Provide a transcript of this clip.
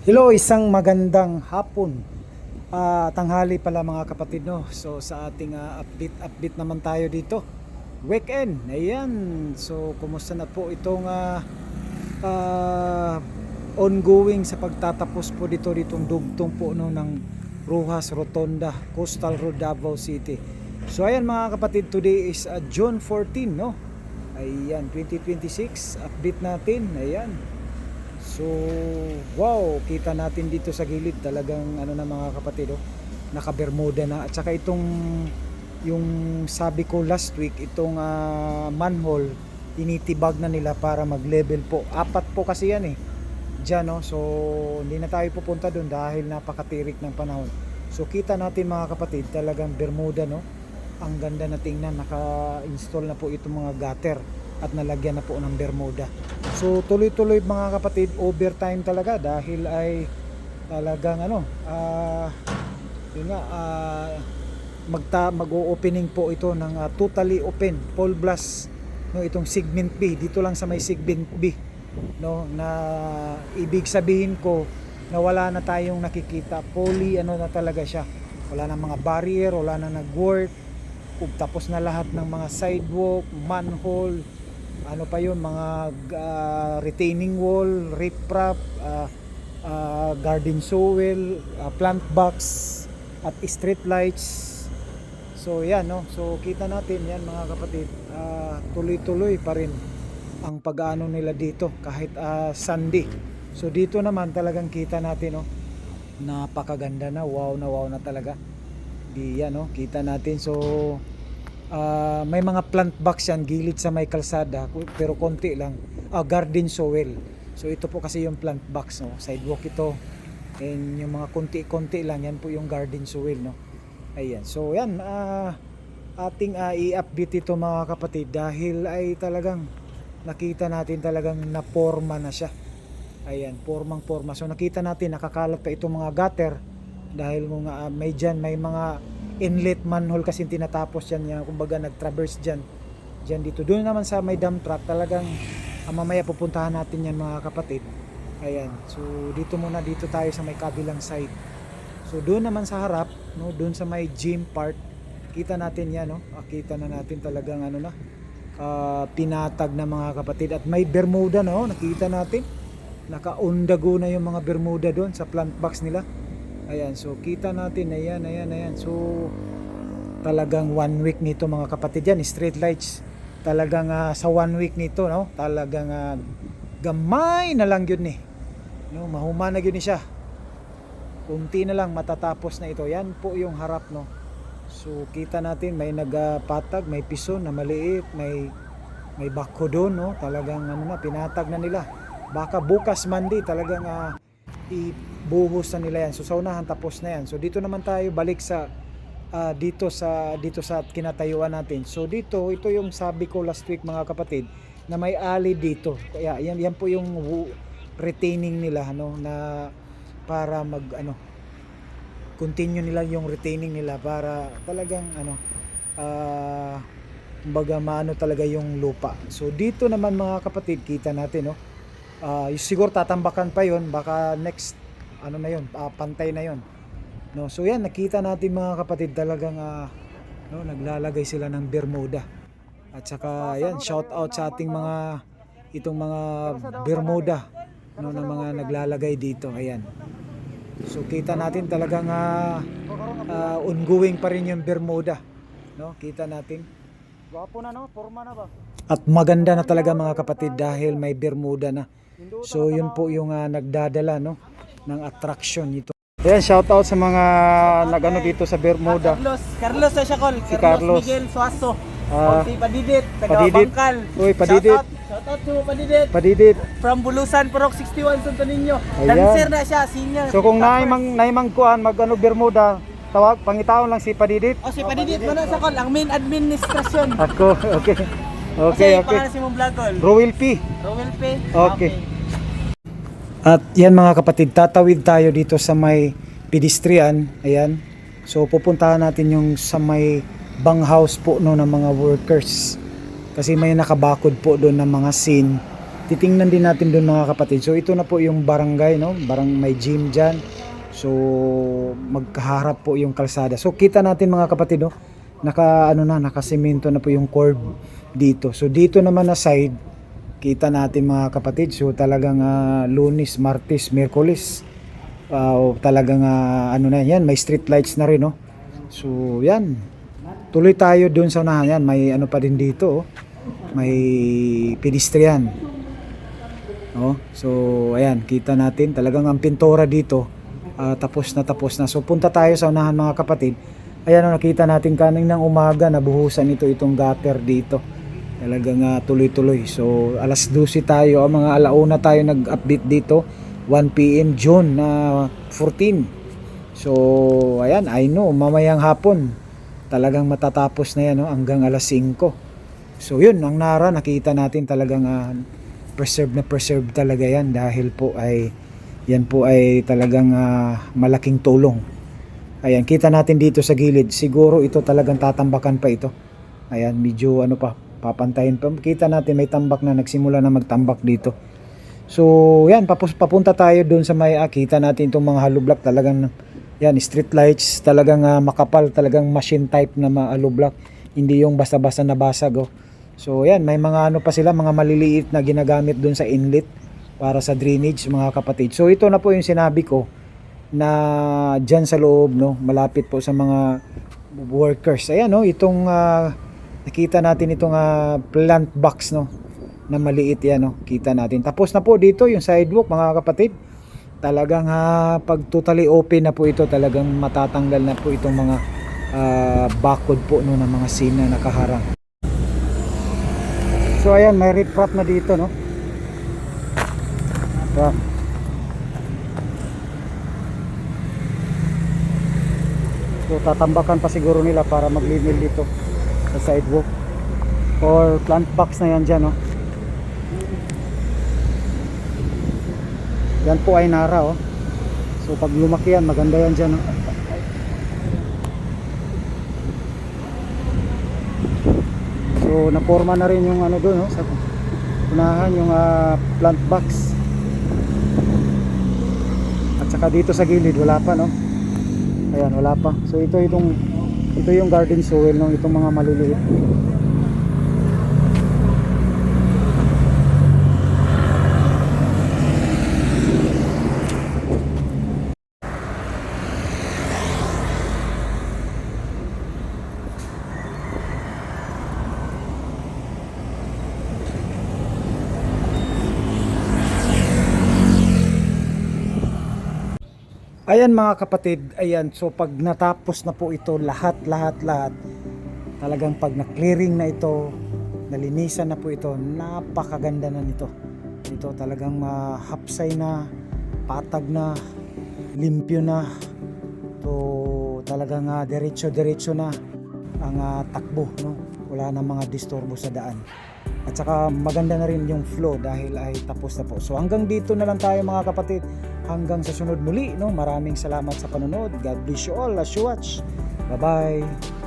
Hello, isang magandang hapon. Tanghali pala mga kapatid, no. So sa ating update naman tayo dito. Weekend. Ayan. So kumusta na po itong ah, ongoing sa pagtatapos po ditong dugtong po no ng Rojas Rotonda, Coastal Road, Davao City. So ayan mga kapatid, today is June 14, no. Ayan, 2026. Update natin. Ayan. So, wow, kita natin dito sa gilid talagang ano na mga kapatid, oh, naka-bermuda na. At saka itong yung sabi ko last week, itong manhole, initibag na nila para mag-level po. Apat po kasi yan eh. Diyan, no? So, hindi na tayo pupunta doon dahil napakatirik ng panahon. So, kita natin mga kapatid, talagang bermuda, no? Ang ganda na tingnan, naka-install na po itong mga gutter at nalagyan na po ng bermuda. So tuloy-tuloy mga kapatid, overtime talaga dahil ay talagang yun nga, mag-o-opening po ito ng totally open, full blast, no, itong segment B dito lang sa may segment B, no, na ibig sabihin ko na wala na tayong nakikita, fully ano na talaga siya, wala na mga barrier, wala na nag-work, tapos na lahat ng mga sidewalk, manhole, ano pa yun, mga retaining wall, riprap, garden soil, plant box at street lights. So yan, no, so kita natin yan mga kapatid, tuloy-tuloy pa rin ang pag-ano nila dito kahit Sunday. So dito naman talagang kita natin, no, napakaganda na, wow na talaga. Di yan, no, kita natin. So may mga plant box yan gilid sa may kalsada pero konti lang, garden soil. So ito po kasi yung plant box, no, sidewalk ito, and yung mga konti lang yan po yung garden soil, no. Ayan, so yan, ating i-update ito mga kapatid dahil ay talagang nakita natin talagang naporma na siya. Ayan, porma. So nakita natin nakakalat pa itong mga gutter dahil kung may mga inlet manhole kasi tinatapos yan, kumbaga nag-traverse dyan dito. Doon naman sa may dump truck talagang mamaya pupuntahan natin yan mga kapatid. Ayan, so dito tayo sa may kabilang side. So doon naman sa harap, no, doon sa may gym part, kita natin yan, no. Kita na natin talagang pinatag na mga kapatid at may bermuda, no, nakita natin naka-undago na yung mga bermuda doon sa plant box nila. Ayan, so kita natin, ayan. So talagang 1 week nito mga kapatid yan, street lights. Talagang sa 1 week nito, no, talagang gamay na lang yun eh. No, mahuma na yun siya. Kunti na lang matatapos na ito. Yan po yung harap, no. So kita natin may nagpatag, may piso na maliit, may backhoe doon, no. Talagang pinatag na nila. Baka bukas Monday talagang ibuhos na nila yan. So sa unahan tapos na yan. So dito naman tayo balik sa dito sa kinatayuan natin. So dito, ito yung sabi ko last week mga kapatid, na may alley dito. Kaya yan po yung retaining nila, no, na para continue nila yung retaining nila para talagang kumbaga maano talaga yung lupa. So dito naman mga kapatid, kita natin, no, siguro tatambakan pa yon, baka next na yon, pantay na yon, no. So yan, nakita natin mga kapatid talagang no, naglalagay sila ng bermuda. At saka yan, shout out sa ating itong mga bermuda, no, na mga naglalagay dito. Ayan, so kita natin talagang ongoing pa rin yung bermuda, no, kita natin. Gwapo na, no, forma na ba? At maganda na talaga mga kapatid dahil may bermuda na. So yun po yung nagdadala, no, ng attraction nito. Ayan, shout out sa mga nagano dito sa Bermuda. Carlos sa Siakol. Si Carlos Miguel Suaso. Ah, Si Padidit, taga Padidit. Bangkal. Uy, Padidit. Shout out to Padidit. Padidit. From Bulusan, Purok 61, Santo Niño. Ayan. Dancer na siya, senior. So kung naimang kuan Bermuda, tawag pangitaon lang si Padidit. O si Padidit mo na sa call, ang main administrasyon. Ako, okay. Kasi pangalan si mong vlogol. Rowel P. Rowel P. Okay. At yan mga kapatid, tatawid tayo dito sa may pedestrian. Ayan. So pupuntahan natin yung sa may bang house po, no, ng mga workers. Kasi may nakabakod po doon ng mga scene titingnan din natin doon mga kapatid. So ito na po yung barangay, no? May gym dyan. So magkaharap po yung kalsada. So kita natin mga kapatid, no? Nakasemento na po yung curb dito. So dito naman na side, kita natin mga kapatid. So talagang Lunes, Martes, Miyerkules. Talagang ano na yan, may street lights na rin, no? So yan. Tuloy tayo doon sa unahan yan. May ano pa din dito, oh. May pedestrian. Oh, so ayan, kita natin talagang ang pintura dito tapos na. So punta tayo sa unahan mga kapatid. Ayan, nakita natin kaninang umaga nabuhusan itong gutter dito. Talagang tuloy-tuloy. So alas 12 tayo, mga alauna tayo nag-update dito. 1 PM June 14. So ayan, I know mamayang hapon talagang matatapos na yan, no? Hanggang alas 5. So yun, ang Nara nakita natin talagang preserve talaga yan dahil po ay yan po ay talagang malaking tulong. Ayan, kita natin dito sa gilid, siguro ito talagang tatambakan pa ito. Ayan, medyo papantayin pa. Kita natin may tambak na, nagsimula na magtambak dito. So yan, papunta tayo doon sa may kita natin itong mga hollow block, talagang yan, street lights, talagang makapal, talagang machine type na hollow block, hindi yung basta-basta nabasag, oh. So yan, may mga pa sila, mga maliliit na ginagamit doon sa inlet para sa drainage mga kapatid. So ito na po yung sinabi ko na dyan sa loob, no, malapit po sa mga workers. Ayan, no, itong nakita natin itong plant box, no, na maliit yan, no, kita natin. Tapos na po dito yung sidewalk mga kapatid. Talagang pag totally open na po ito, talagang matatanggal na po itong mga bakod po, no, ng mga scene na nakaharang. So ayan, may riprap na dito, no. Yan. So tatambakan pa siguro nila para maglimil dito sa sidewalk or plant box na yan dyan, no. Yan po ay Nara, oh. So pag lumaki yan, maganda yan dyan, no. So naporma na rin yung doon, no, sa unahan yung plant box. At saka dito sa gilid wala pa, no. Ayan, wala pa. So ito yung garden soil, no, itong mga maliliit. Ayan mga kapatid, ayan, so pag natapos na po ito lahat, talagang pag na-clearing na ito, nalinisan na po ito, napakaganda na nito. Ito talagang mahapsay na, patag na, limpyo na. So talagang diretso na ang takbo, no? Wala na mga disturbo sa daan. At saka maganda na rin yung flow dahil ay tapos na po. So hanggang dito na lang tayo mga kapatid. Hanggang sa sunod muli, no? Maraming salamat sa panonood. God bless you all as you watch. Bye-bye.